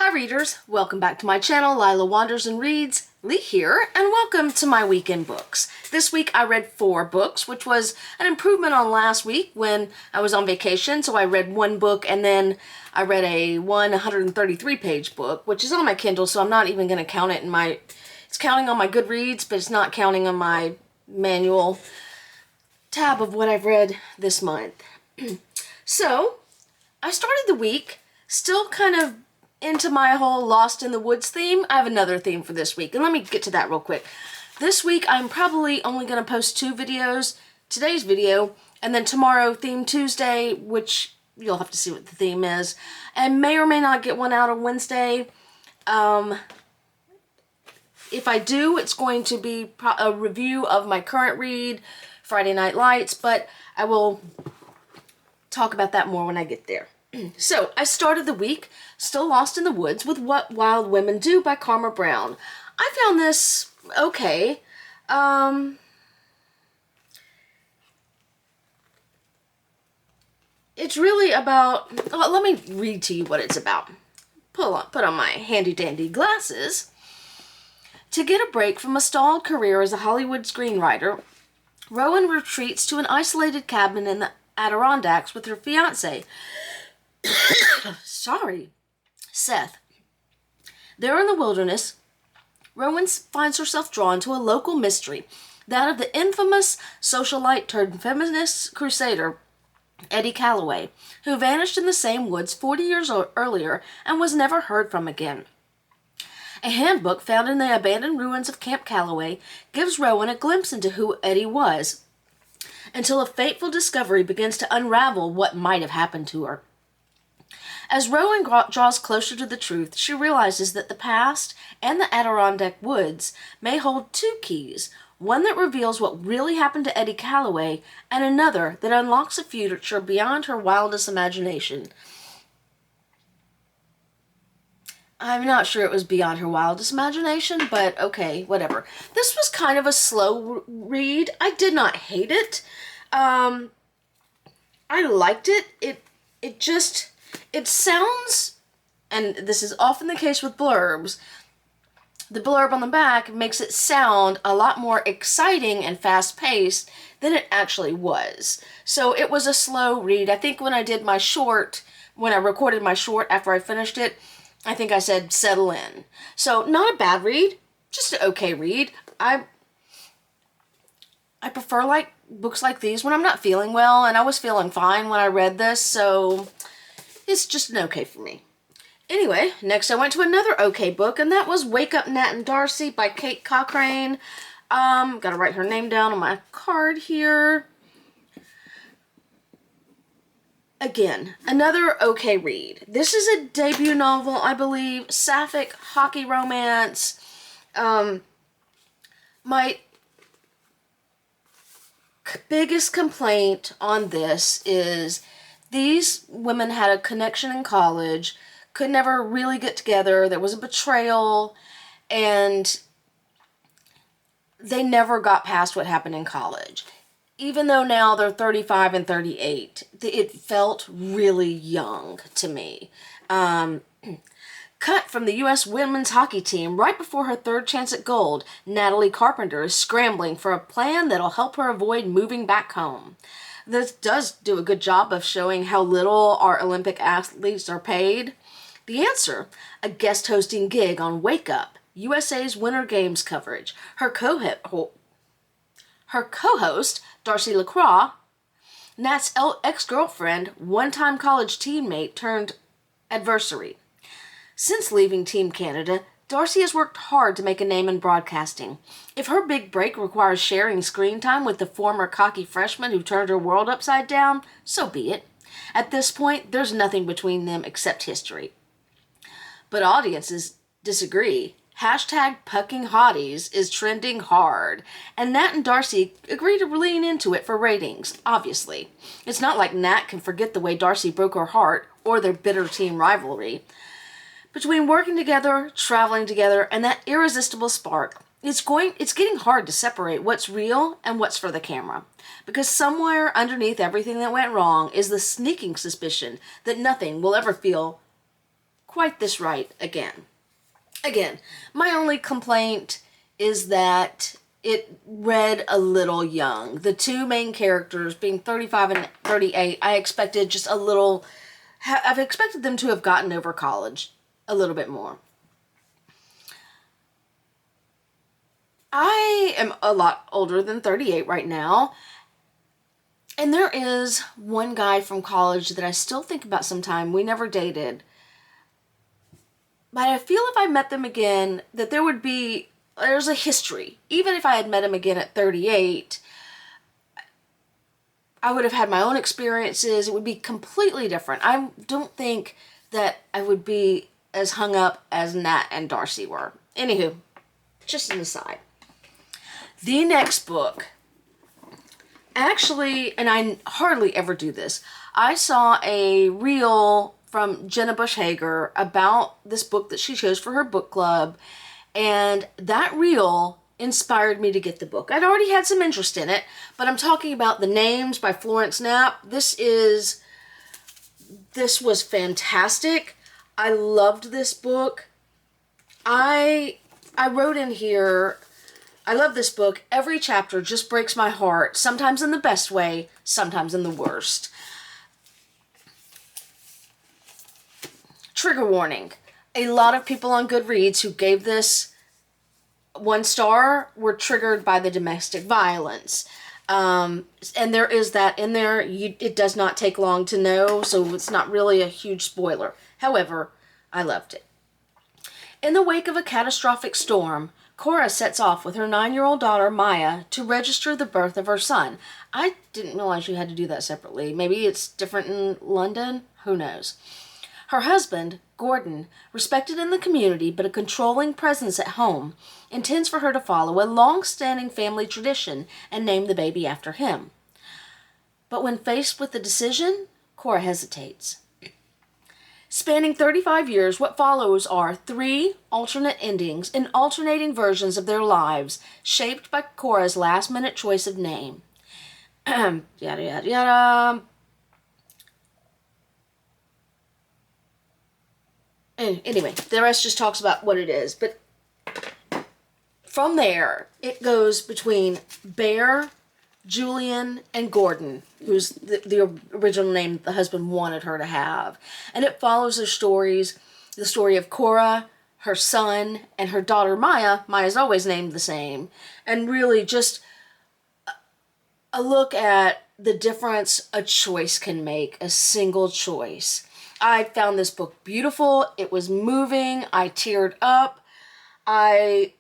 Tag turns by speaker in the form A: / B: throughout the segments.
A: Hi readers, welcome back to my channel, Lila Wanders and Reads. Lee here, and welcome to my weekend books. This week I read 4 books, which was an improvement on last week when I was on vacation. So I read 1 book and then I read a 133 page book, which is on my Kindle, so I'm not even going to count it in my... It's counting on my Goodreads, but it's not counting on my manual tab of what I've read this month. So, I started the week still kind of into my whole Lost in the Woods theme. I have another theme for this week, and let me get to that real quick. This week, I'm probably only going to post 2 videos. Today's video, and then tomorrow, Theme Tuesday, which you'll have to see what the theme is, and may or may not get one out on Wednesday. If I do, it's going to be a review of my current read, Friday Night Lights, but I will talk about that more when I get there. So, I started the week still lost in the woods with What Wild Women Do by Karma Brown. I found this okay. It's really about... Well, let me read to you what it's about. Put on my handy-dandy glasses. To get a break from a stalled career as a Hollywood screenwriter, Rowan retreats to an isolated cabin in the Adirondacks with her fiancé, Seth. There in the wilderness, Rowan finds herself drawn to a local mystery, that of the infamous socialite turned feminist crusader, Eddie Calloway, who vanished in the same woods 40 years earlier and was never heard from again. A handbook found in the abandoned ruins of Camp Calloway gives Rowan a glimpse into who Eddie was, until a fateful discovery begins to unravel what might have happened to her. As Rowan draws closer to the truth, she realizes that the past and the Adirondack woods may hold 2 keys, one that reveals what really happened to Eddie Calloway, and another that unlocks a future beyond her wildest imagination. I'm not sure it was beyond her wildest imagination, but okay, whatever. This was kind of a slow read. I did not hate it. I liked it. It sounds, and this is often the case with blurbs, the blurb on the back makes it sound a lot more exciting and fast-paced than it actually was. So it was a slow read. I think when I did my short, when I recorded my short after I finished it, I think I said settle in. So not a bad read, just an okay read. I prefer books like these when I'm not feeling well, and I was feeling fine when I read this, so it's just an okay for me. Anyway, next I went to another okay book, and that was Wake Up Nat and Darcy by Kate Cochrane. Gotta write her name down on my card here. Again, another okay read. This is a debut novel, I believe, sapphic hockey romance. My biggest complaint on this is these women had a connection in college, could never really get together, there was a betrayal, and they never got past what happened in college. Even though now they're 35 and 38, it felt really young to me. Cut from the U.S. women's hockey team right before her 3rd chance at gold, Natalie Carpenter is scrambling for a plan that'll help her avoid moving back home. This does do a good job of showing how little our Olympic athletes are paid. The answer, a guest hosting gig on Wake Up, USA's Winter Games coverage. Her co-host, Darcy LaCroix, Nat's ex-girlfriend, one-time college teammate turned adversary. Since leaving Team Canada, Darcy has worked hard to make a name in broadcasting. If her big break requires sharing screen time with the former cocky freshman who turned her world upside down, so be it. At this point, there's nothing between them except history. But audiences disagree. Hashtag Pucking Hotties is trending hard, and Nat and Darcy agree to lean into it for ratings, obviously. It's not like Nat can forget the way Darcy broke her heart, or their bitter team rivalry. Between working together, traveling together, and that irresistible spark, it's getting hard to separate what's real and what's for the camera. Because somewhere underneath everything that went wrong is the sneaking suspicion that nothing will ever feel quite this right again. Again, my only complaint is that it read a little young. The two main characters being 35 and 38, I expected just a little, I've expected them to have gotten over college a little bit more. I am a lot older than 38 right now, and there is one guy from college that I still think about sometime. We never dated, but I feel if I met them again that there's a history. Even if I had met him again at 38, I would have had my own experiences. It would be completely different. I don't think that I would be as hung up as Nat and Darcy were. Anywho, just an aside. The next book, actually, and I hardly ever do this, I saw a reel from Jenna Bush Hager about this book that she chose for her book club, and that reel inspired me to get the book. I'd already had some interest in it, but I'm talking about The Names by Florence Knapp. This was fantastic. I loved this book. I wrote in here, I love this book. Every chapter just breaks my heart, sometimes in the best way, sometimes in the worst. Trigger warning. A lot of people on Goodreads who gave this 1 star were triggered by the domestic violence. And there is that in there. It does not take long to know, so it's not really a huge spoiler. However, I loved it. In the wake of a catastrophic storm, Cora sets off with her 9-year-old daughter, Maya, to register the birth of her son. I didn't realize you had to do that separately. Maybe it's different in London? Who knows? Her husband, Gordon, respected in the community but a controlling presence at home, intends for her to follow a long-standing family tradition and name the baby after him. But when faced with the decision, Cora hesitates. Spanning 35 years, what follows are 3 alternate endings in alternating versions of their lives, shaped by Cora's last-minute choice of name. Yada, yada, yada. Anyway, the rest just talks about what it is. But from there, it goes between Bear, Julian, and Gordon, who's the original name the husband wanted her to have. And it follows their stories, the story of Cora, her son, and her daughter Maya. Maya's always named the same. And really just a look at the difference a choice can make, a single choice. I found this book beautiful. It was moving. I teared up. I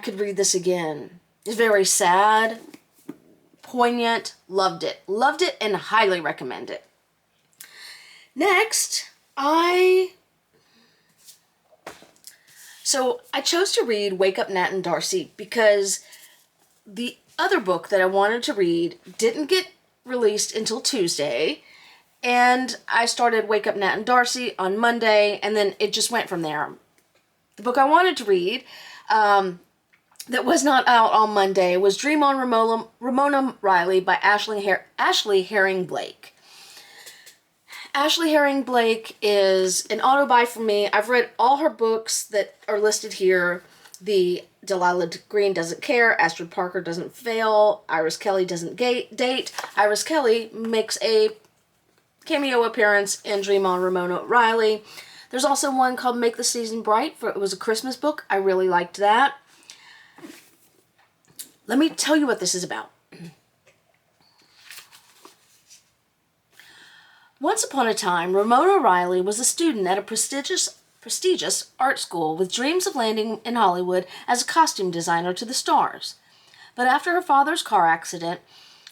A: could read this again. It's very sad, poignant. Loved it. Loved it and highly recommend it. Next, I chose to read Wake Up Nat and Darcy because the other book that I wanted to read didn't get released until Tuesday. And I started Wake Up Nat and Darcy on Monday, and then it just went from there. The book I wanted to read that was not out on Monday was Dream On Ramona Riley by Ashley Herring Blake. Ashley Herring Blake is an auto-buy for me. I've read all her books that are listed here. The Delilah Green Doesn't Care, Astrid Parker Doesn't Fail, Iris Kelly Doesn't Date. Iris Kelly makes a cameo appearance in Dream On Ramona Riley. There's also one called Make the Season Bright. It was a Christmas book. I really liked that. Let me tell you what this is about. Once upon a time, Ramona Riley was a student at a prestigious art school with dreams of landing in Hollywood as a costume designer to the stars. But after her father's car accident,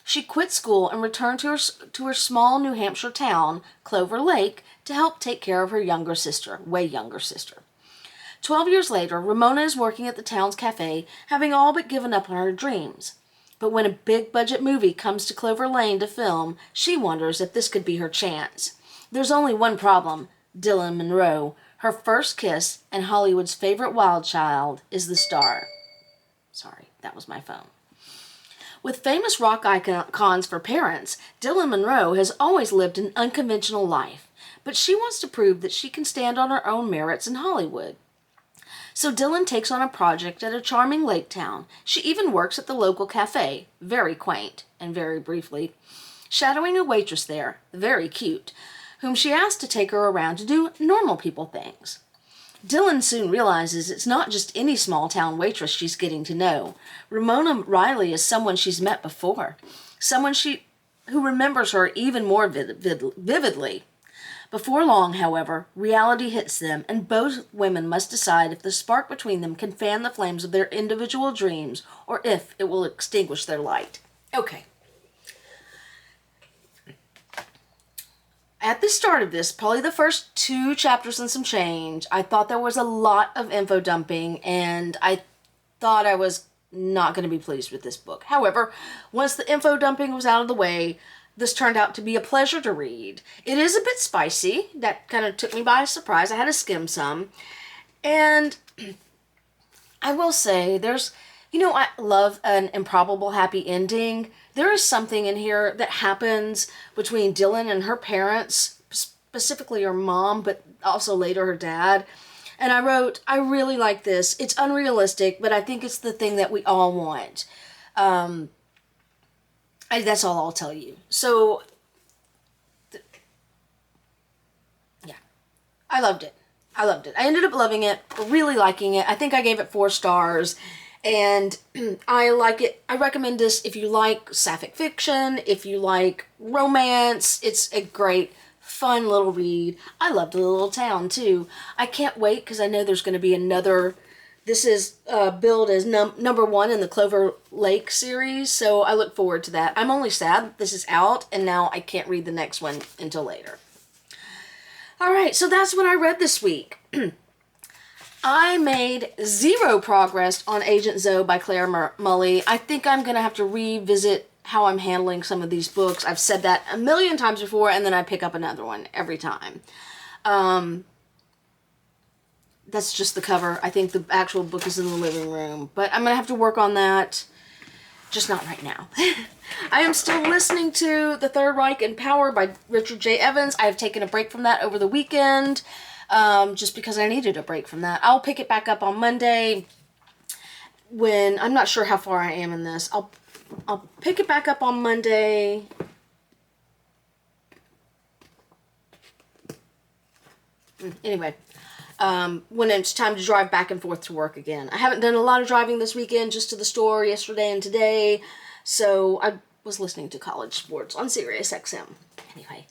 A: she quit school and returned to her small New Hampshire town, Clover Lake, to help take care of her younger sister, way younger sister. 12 years later, Ramona is working at the town's cafe, having all but given up on her dreams. But when a big-budget movie comes to Clover Lane to film, she wonders if this could be her chance. There's only one problem. Dylan Monroe, her first kiss, and Hollywood's favorite wild child, is the star. Sorry, that was my phone. With famous rock icons for parents, Dylan Monroe has always lived an unconventional life. but she wants to prove that she can stand on her own merits in Hollywood. So Dylan takes on a project at a charming lake town. She even works at the local cafe, very quaint and very briefly, shadowing a waitress there, very cute, whom she asks to take her around to do normal people things. Dylan soon realizes it's not just any small-town waitress she's getting to know. Ramona Riley is someone she's met before, someone who remembers her even more vividly. Before long, however, reality hits them, and both women must decide if the spark between them can fan the flames of their individual dreams, or if it will extinguish their light. Okay. At the start of this, probably the first 2 chapters and some change, I thought there was a lot of info dumping, and I thought I was not going to be pleased with this book. However, once the info dumping was out of the way, this turned out to be a pleasure to read. It is a bit spicy. That kind of took me by surprise. I had to skim some. And I will say, I love an improbable happy ending. There is something in here that happens between Dylan and her parents, specifically her mom, but also later her dad. And I wrote, I really like this. It's unrealistic, but I think it's the thing that we all want. That's all I'll tell you. So, yeah, I loved it. I ended up loving it, really liking it. I think I gave it 4 stars. And I like it. I recommend this if you like sapphic fiction, if you like romance. It's a great, fun little read. I love the little town, too. I can't wait because I know there's going to be another. This is billed as number 1 in the Clover Lake series, so I look forward to that. I'm only sad that this is out, and now I can't read the next one until later. All right, so that's what I read this week. I made 0 progress on Agent Zoe by Claire Mully. I think I'm going to have to revisit how I'm handling some of these books. I've said that a million times before, and then I pick up another one every time. That's just the cover. I think the actual book is in the living room, but I'm going to have to work on that. Just not right now. I am still listening to The Third Reich and Power by Richard J. Evans. I have taken a break from that over the weekend. Just because I needed a break from that. I'll pick it back up on Monday when I'm not sure how far I am in this. I'll pick it back up on Monday. Anyway, when it's time to drive back and forth to work again. I haven't done a lot of driving this weekend, just to the store yesterday and today. So I was listening to college sports on Sirius XM. Anyway,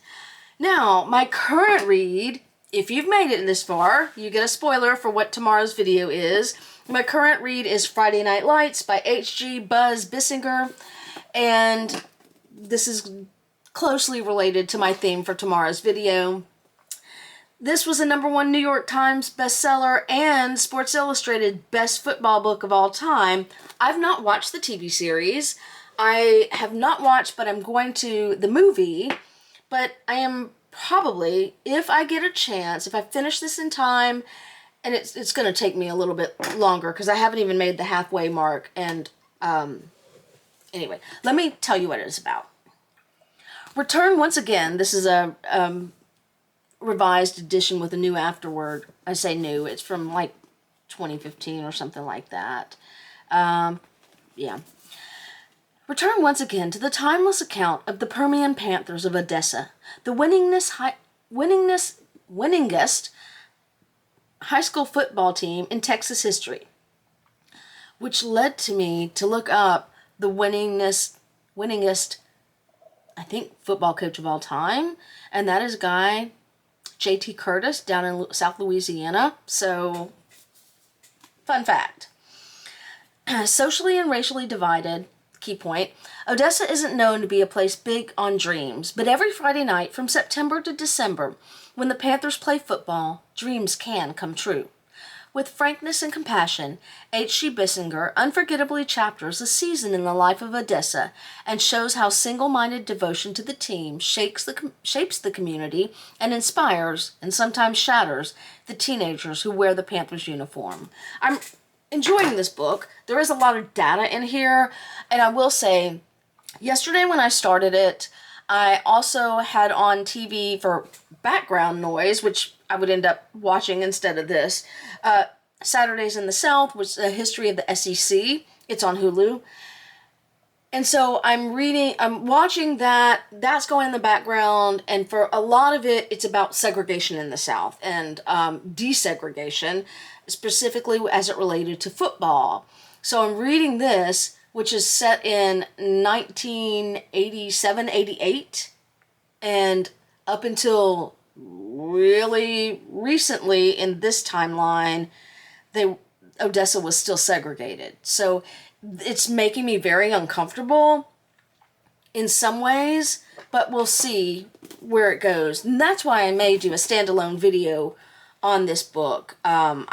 A: now my current read. If you've made it this far, you get a spoiler for what tomorrow's video is. My current read is Friday Night Lights by H.G. Buzz Bissinger, and this is closely related to my theme for tomorrow's video. This was a #1 New York Times bestseller and Sports Illustrated best football book of all time. I've not watched the TV series. I have not watched, but I'm going to, the movie, but I am probably, if I get a chance, if I finish this in time, and it's going to take me a little bit longer because I haven't even made the halfway mark, and anyway, let me tell you what it is about. Return once again. This is a revised edition with a new afterword. I say new, it's from like 2015 or something like that. Yeah. Return once again to the timeless account of the Permian Panthers of Odessa, the winningest high school football team in Texas history, which led to me to look up the winningest, I think, football coach of all time, and that is a guy, J.T. Curtis, down in South Louisiana. So, fun fact. Socially and racially divided, key point, Odessa isn't known to be a place big on dreams, but every Friday night from September to December, when the Panthers play football, dreams can come true. With frankness and compassion, H.G. Bissinger unforgettably chapters a season in the life of Odessa and shows how single-minded devotion to the team shapes the community and inspires, and sometimes shatters, the teenagers who wear the Panthers uniform. I'm enjoying this book. There is a lot of data in here, and I will say, yesterday when I started it, I also had on TV for background noise, which I would end up watching instead of this. Saturdays in the South, which is a history of the SEC. It's on Hulu. And so I'm watching that. That's going in the background. And for a lot of it, it's about segregation in the South and desegregation, specifically as it related to football. So I'm reading this, which is set in 1987, 88. And up until really recently in this timeline, Odessa was still segregated. So it's making me very uncomfortable in some ways, but we'll see where it goes. And that's why I may do a standalone video on this book. There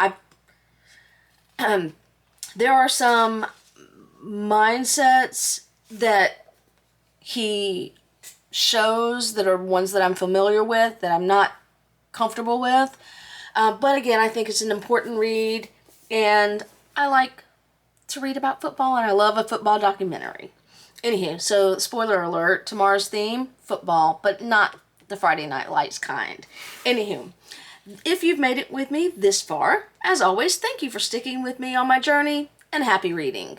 A: are some mindsets that he shows that are ones that I'm familiar with, that I'm not comfortable with. But again, I think it's an important read, and I like to read about football, and I love a football documentary. Anywho, so spoiler alert, tomorrow's theme, football, but not the Friday Night Lights kind. Anywho, if you've made it with me this far, as always, thank you for sticking with me on my journey, and happy reading.